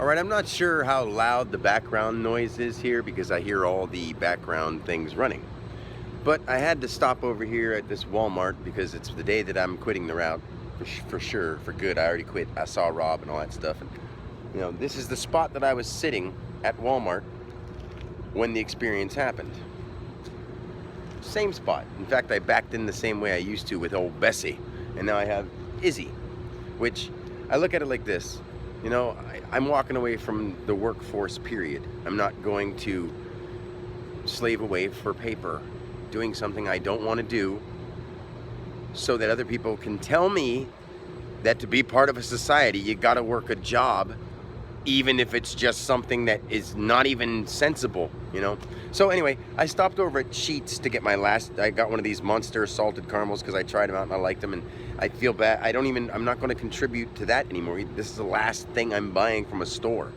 All right, I'm not sure how loud the background noise is here because I hear all the background things running. But I had to stop over here at this Walmart because it's the day that I'm quitting the route for sure, for good. I already quit. I saw Rob and all that stuff. And this is the spot that I was sitting at Walmart when the experience happened. Same spot. In fact, I backed in the same way I used to with old Bessie. And now I have Izzy, which I look at it like this. I'm walking away from the workforce, period. I'm not going to slave away for paper, doing something I don't want to do so that other people can tell me that to be part of a society, you gotta work a job, even if it's just something that is not even sensible. So anyway, I stopped over at Sheetz to get I got one of these monster salted caramels because I tried them out and I liked them, and I feel bad. I'm not going to contribute to that anymore. This is the last thing I'm buying from a store.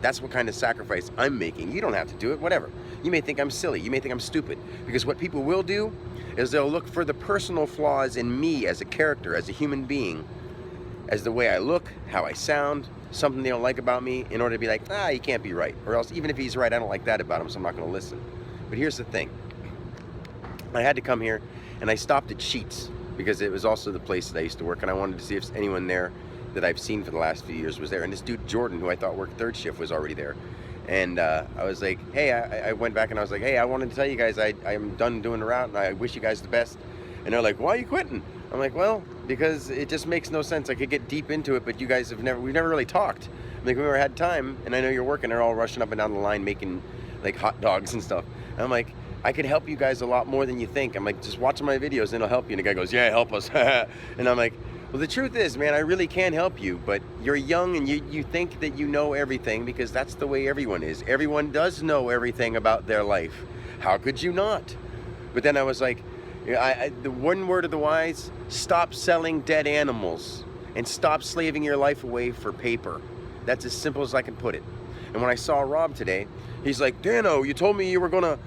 That's what kind of sacrifice I'm making. You don't have to do it, whatever. You may think I'm silly, you may think I'm stupid, because what people will do is they'll look for the personal flaws in me as a character, as a human being, as the way I look, how I sound, something they don't like about me, in order to be like, he can't be right. Or else, even if he's right, I don't like that about him, so I'm not going to listen. But here's the thing. I had to come here, and I stopped at Sheetz, because it was also the place that I used to work, and I wanted to see if anyone there that I've seen for the last few years was there. And this dude, Jordan, who I thought worked third shift, was already there. And I was like, hey, I went back and I was like, hey, I wanted to tell you guys I'm done doing the route, and I wish you guys the best. And they're like, why are you quitting? I'm like, well, because it just makes no sense. I could get deep into it, but you guys we've never really talked. Like, we never had time, and I know you're working. They're all rushing up and down the line making like hot dogs and stuff. And I'm like, I could help you guys a lot more than you think. I'm like, just watch my videos and it'll help you. And the guy goes, yeah, help us. And I'm like, well, the truth is, man, I really can help you, but you're young and you think that you know everything, because that's the way everyone is. Everyone does know everything about their life. How could you not? But then I was like, the one word of the wise, stop selling dead animals and stop slaving your life away for paper. That's as simple as I can put it. And when I saw Rob today, he's like, Dano, you told me you were gonna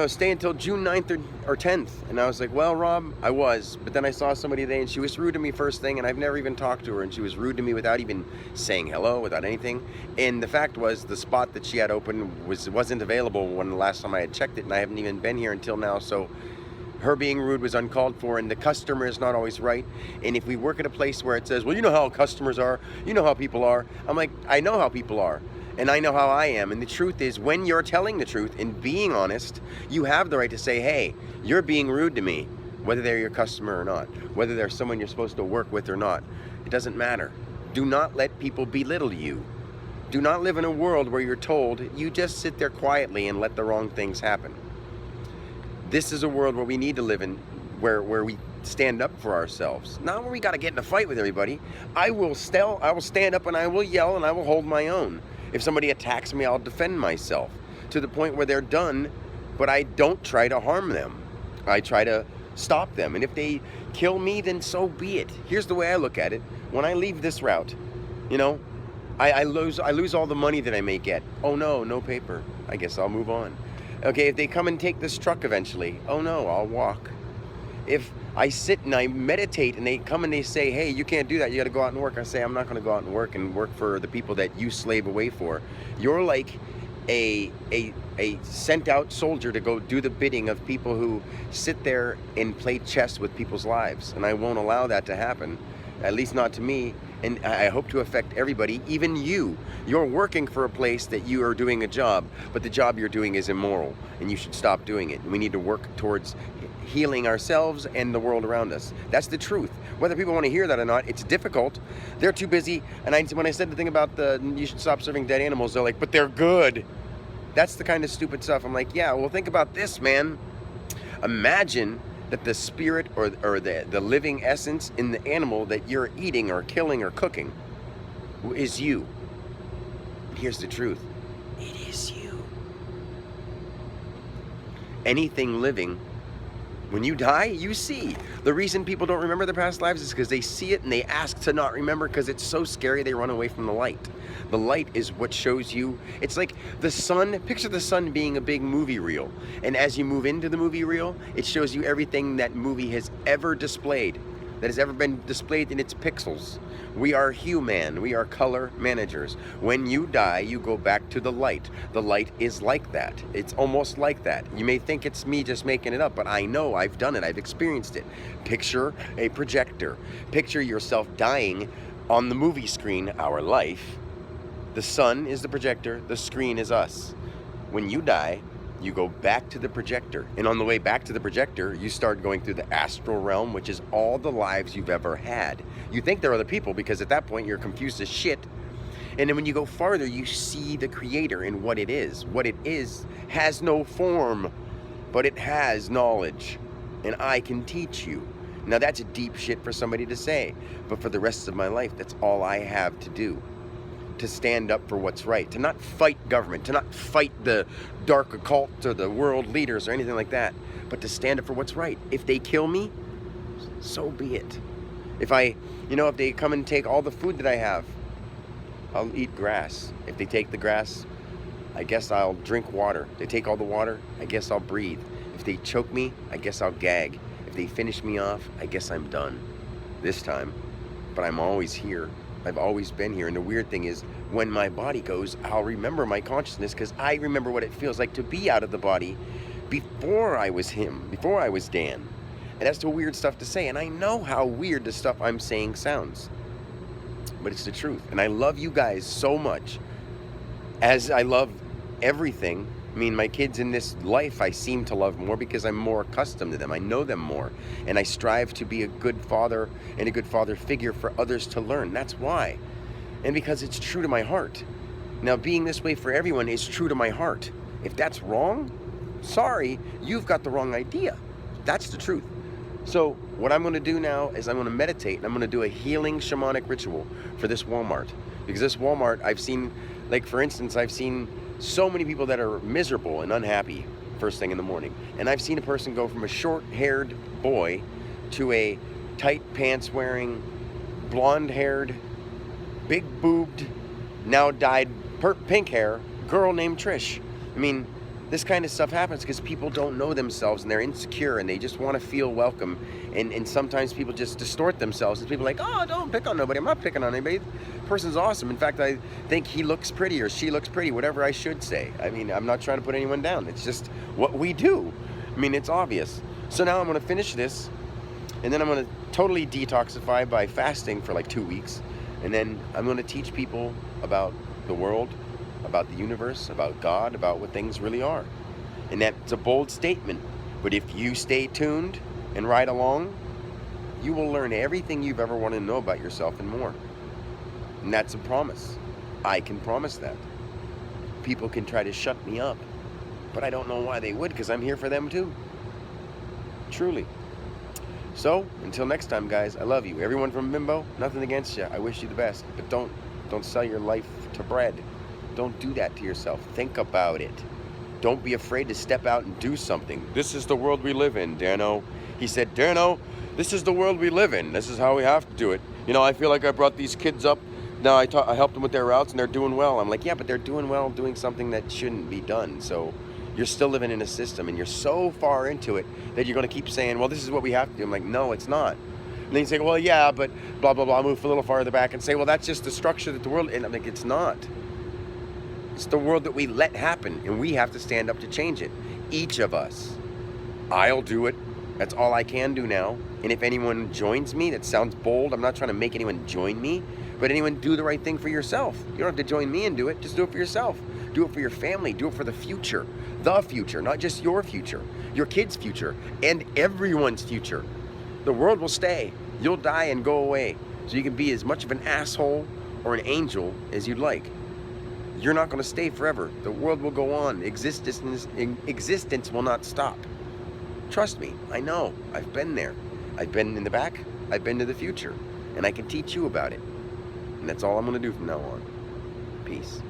stay until June 9th or 10th. And I was like, well, Rob, I was. But then I saw somebody today, and she was rude to me first thing, and I've never even talked to her, and she was rude to me without even saying hello, without anything. And the fact was, the spot that she had open wasn't available when the last time I had checked it, and I haven't even been here until now. So her being rude was uncalled for, and the customer is not always right. And if we work at a place where it says, well, you know how customers are, you know how people are. I'm like, I know how people are. And I know how I am. And the truth is, when you're telling the truth and being honest, you have the right to say, hey, you're being rude to me, whether they're your customer or not, whether they're someone you're supposed to work with or not. It doesn't matter. Do not let people belittle you. Do not live in a world where you're told you just sit there quietly and let the wrong things happen. This is a world where we need to live in, where we stand up for ourselves. Not where we got to get in a fight with everybody. I will stand up and I will yell and I will hold my own. If somebody attacks me, I'll defend myself to the point where they're done, but I don't try to harm them. I try to stop them. And if they kill me, then so be it. Here's the way I look at it. When I leave this route, I lose all the money that I may get. Oh no paper. I guess I'll move on. Okay, if they come and take this truck eventually, oh no, I'll walk. If I sit and I meditate and they come and they say, hey, you can't do that, you got to go out and work, I say, I'm not going to go out and work for the people that you slave away for. You're like a sent out soldier to go do the bidding of people who sit there and play chess with people's lives. And I won't allow that to happen, at least not to me. And I hope to affect everybody, even you. You're working for a place that you are doing a job, but the job you're doing is immoral, and you should stop doing it. And we need to work towards healing ourselves and the world around us. That's the truth. Whether people want to hear that or not, it's difficult. They're too busy. And when I said the thing about you should stop serving dead animals, they're like, but they're good. That's the kind of stupid stuff. I'm like, yeah, well, think about this, man. Imagine that the spirit or the living essence in the animal that you're eating or killing or cooking is you. And here's the truth. It is you. Anything living, when you die, you see. The reason people don't remember their past lives is because they see it and they ask to not remember because it's so scary they run away from the light. The light is what shows you. It's like the sun. Picture the sun being a big movie reel. And as you move into the movie reel, it shows you everything that movie has ever displayed. that has ever been displayed in its pixels. We are human. We are color managers. When you die, you go back to the light. The light is like that. It's almost like that. You may think it's me just making it up, but I know I've done it. I've experienced it. Picture a projector. Picture yourself dying on the movie screen, our life. The sun is the projector. The screen is us. When you die, you go back to the projector. And on the way back to the projector, you start going through the astral realm, which is all the lives you've ever had. You think they're other people because at that point you're confused as shit. And then when you go farther, you see the creator and what it is. What it is has no form, but it has knowledge. And I can teach you. Now that's a deep shit for somebody to say. But for the rest of my life, that's all I have to do. To stand up for what's right, to not fight government, to not fight the dark occult or the world leaders or anything like that, but to stand up for what's right. If they kill me, so be it. If they come and take all the food that I have, I'll eat grass. If they take the grass, I guess I'll drink water. If they take all the water, I guess I'll breathe. If they choke me, I guess I'll gag. If they finish me off, I guess I'm done. This time. But I'm always here. I've always been here, and the weird thing is when my body goes, I'll remember my consciousness because I remember what it feels like to be out of the body before I was him, before I was Dan. And that's the weird stuff to say, and I know how weird the stuff I'm saying sounds, but it's the truth. And I love you guys so much, as I love everything. I mean, my kids in this life I seem to love more because I'm more accustomed to them. I know them more. And I strive to be a good father and a good father figure for others to learn. That's why. And because it's true to my heart. Now, being this way for everyone is true to my heart. If that's wrong, sorry, you've got the wrong idea. That's the truth. So what I'm going to do now is I'm going to meditate, and I'm going to do a healing shamanic ritual for this Walmart. Because this Walmart, I've seen, like for instance, I've seen so many people that are miserable and unhappy first thing in the morning. And I've seen a person go from a short-haired boy to a tight pants wearing, blonde-haired, big-boobed, now dyed pink hair girl named Trish. I mean, this kind of stuff happens because people don't know themselves and they're insecure and they just want to feel welcome. And sometimes people just distort themselves and people are like, oh, don't pick on nobody. I'm not picking on anybody. The person's awesome. In fact, I think he looks pretty or she looks pretty, whatever I should say. I mean, I'm not trying to put anyone down. It's just what we do. I mean, it's obvious. So now I'm going to finish this and then I'm going to totally detoxify by fasting for like 2 weeks. And then I'm going to teach people about the world, about the universe, about God, about what things really are. And that's a bold statement. But if you stay tuned and ride along, you will learn everything you've ever wanted to know about yourself and more. And that's a promise. I can promise that. People can try to shut me up, but I don't know why they would, because I'm here for them too. Truly. So, until next time, guys, I love you. Everyone from Bimbo, nothing against you. I wish you the best. But don't sell your life to bread. Don't do that to yourself. Think about it. Don't be afraid to step out and do something. This is the world we live in, Dano. He said, Dano, this is the world we live in. This is how we have to do it. You know, I feel like I brought these kids up. Now I helped them with their routes and they're doing well. I'm like, yeah, but they're doing well doing something that shouldn't be done. So you're still living in a system and you're so far into it that you're going to keep saying, well, this is what we have to do. I'm like, no, it's not. And then you say, well, yeah, but blah, blah, blah. Move a little farther back and say, well, that's just the structure that the world, and I'm like, it's not. It's the world that we let happen, and we have to stand up to change it. Each of us. I'll do it. That's all I can do now. And if anyone joins me, that sounds bold. I'm not trying to make anyone join me, but anyone do the right thing for yourself. You don't have to join me and do it. Just do it for yourself. Do it for your family. Do it for the future. The future, not just your future. Your kids' future, and everyone's future. The world will stay. You'll die and go away. So you can be as much of an asshole or an angel as you'd like. You're not going to stay forever. The world will go on. Existence will not stop. Trust me, I know. I've been there. I've been in the back. I've been to the future. And I can teach you about it. And that's all I'm going to do from now on. Peace.